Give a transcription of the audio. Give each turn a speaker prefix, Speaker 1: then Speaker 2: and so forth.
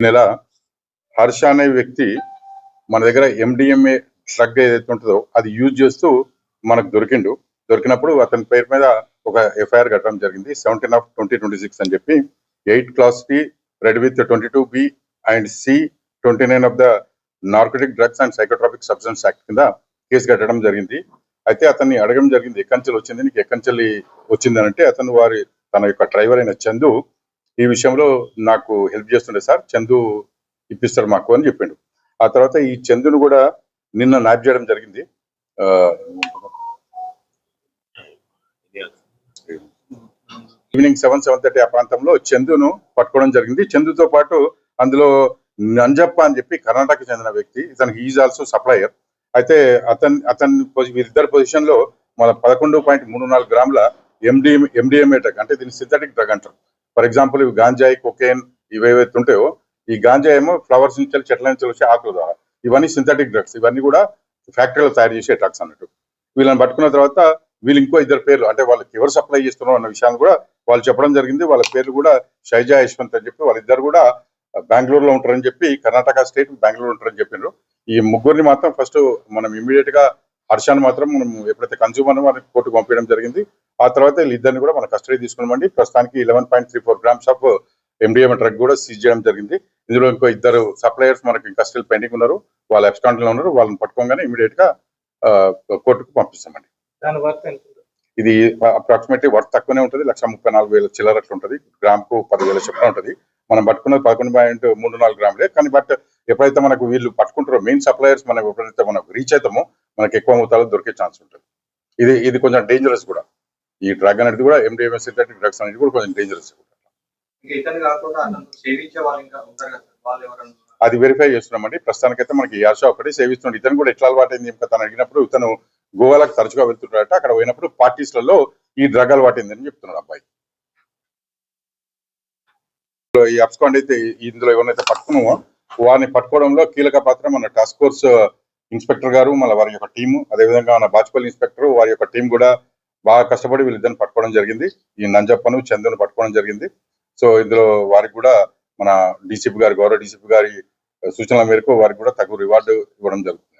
Speaker 1: నెల హర్ష అనే వ్యక్తి మన దగ్గర ఎండిఎంఏ డ్రగ్ ఏదైతే ఉంటుందో అది యూజ్ చేస్తూ మనకు దొరికినప్పుడు అతని పేరు మీద ఒక ఎఫ్ఐఆర్ కట్టడం జరిగింది 17/2026 అని చెప్పి 8 Class T red with 22B and C29 of the narcotic drugs and psychotropic substance act కింద కేసు కట్టడం జరిగింది. అయితే అతన్ని అడగడం జరిగింది, ఎక్కంచెలు వచ్చింది, నీకు ఎక్కంచెల్లి వచ్చిందని అంటే అతను తన యొక్క డ్రైవర్ అయిన చందు ఈ విషయంలో నాకు హెల్ప్ చేస్తుండే సార్, చందు ఇప్పిస్తాడు మాకు అని చెప్పిండు. ఆ తర్వాత ఈ చందును కూడా నిన్న నాప్ చేయడం జరిగింది. ఈవినింగ్ 7-7:30 ఆ ప్రాంతంలో చందును పట్టుకోవడం జరిగింది. చందుతో పాటు అందులో నంజప్ప అని చెప్పి కర్ణాటకకి చెందిన వ్యక్తి, ఇతను ఈజ్ ఆల్సో సప్లయర్. అయితే వీరిద్దరి పొజిషన్ లో మన 11.34 గ్రాముల ఎండిఎంఏ డ్రగ్, అంటే దీన్ని సింథటిక్ డ్రగ్ అంటారు. ఫర్ ఎగ్జాంపుల్ ఇవి గాంజాయి, కొకేన్ ఇవేవైతే ఉంటాయో, ఈ గాంజా ఏమో ఫ్లవర్స్ నుంచి చెట్ల నుంచి వచ్చే ఆకుల ద్వారా, ఇవన్నీ సింథటిక్ డ్రగ్స్, ఇవన్నీ కూడా ఫ్యాక్టరీలో తయారు చేసే డ్రగ్స్ అన్నట్టు. వీళ్ళని పట్టుకున్న తర్వాత వీళ్ళు ఇంకో ఇద్దరు పేర్లు, అంటే వాళ్ళకి ఎవరు సప్లై చేస్తున్నారు అన్న విషయాన్ని కూడా వాళ్ళు చెప్పడం జరిగింది. వాళ్ళ పేర్లు కూడా షైజా యశ్వంత్ అని చెప్పి, వాళ్ళిద్దరు కూడా బెంగళూరులో ఉంటారని చెప్పి, కర్ణాటక స్టేట్ బెంగళూరు ఉంటారని చెప్పినారు. ఈ ముగ్గురిని మాత్రం ఫస్ట్ మనం ఇమీడియట్ గా హర్షాన్ని మాత్రం మనం ఎప్పుడైతే కన్స్యూమర్ వారికి కోర్టుకు పంపించడం జరిగింది. ఆ తర్వాత వీళ్ళిద్దరిని కూడా మన కస్టడీ తీసుకున్నామండి. ప్రస్తుతానికి 11.34 గ్రామ్స్ ఆఫ్ ఎండిఎంఏ డ్రగ్ కూడా సీజ్ చేయడం జరిగింది. ఇందులో ఇంకో ఇద్దరు సప్లయర్స్ మనకి కస్టడీ పెండింగ్ ఉన్నారు, వాళ్ళు అబ్స్కాండ్ లో ఉన్నారు. వాళ్ళని పట్టుకోగానే ఇమీడియట్ గా కోర్టుకు పంపిస్తామండి. ఇది అప్రాక్సిమేట్లీ వర్త్ తక్కువనే ఉంటుంది, 1,34,000 చిల్లర అట్లా ఉంటుంది. గ్రామ్ కు 10,000 చొప్పున ఉంటుంది. మనం పట్టుకున్నది 11.34 గ్రాములే. కానీ బట్ ఎప్పుడైతే మనకు వీళ్ళు పట్టుకుంటారో మెయిన్ సప్లయర్స్, మనం ఎప్పుడైతే మనకు రీచ్ అవుతామో మనకి ఎక్కువ మొత్తాలు దొరికే ఛాన్స్ ఉంటుంది. ఇది కొంచెం డేంజరస్ కూడా. ఈ డ్రగ్ అనేది కూడా ఎండిఎంఏ సింథటిక్ డ్రగ్స్ అనేది కూడా కొంచెం డేంజరస్. అది వెరిఫై చేస్తున్నామండి. ప్రస్తుతానికైతే మనకి యాషా ఒకటి సేవిస్తున్నాడు. ఇతను కూడా ఎట్లా అలవాటైంది ఇంకా తను అడిగినప్పుడు, ఇతను గోవాలకు తరచుగా వెళ్తుంటాడట. అక్కడ పోయినప్పుడు పార్టీస్లలో ఈ డ్రగ్ అలవాటైందని చెప్తున్నాడు అబ్బాయి. ఈ అబ్స్కాండ్ అయితే ఇందులో ఎవరినైతే పట్టుకున్నామో వారిని పట్టుకోవడంలో కీలక పాత్ర మన టాస్క్ ఫోర్స్ ఇన్స్పెక్టర్ గారు, మళ్ళీ వారి యొక్క టీము, అదేవిధంగా మన బాచుపల్లి ఇన్స్పెక్టర్ వారి యొక్క టీం కూడా బాగా కష్టపడి వీళ్ళిద్దరిని పట్టుకోవడం జరిగింది. ఈ నంజప్పను, చందును పట్టుకోవడం జరిగింది. సో ఇందులో వారికి కూడా మన గౌరవ డీసీపీ గారి సూచనల మేరకు వారికి కూడా తగు రివార్డు ఇవ్వడం జరుగుతుంది.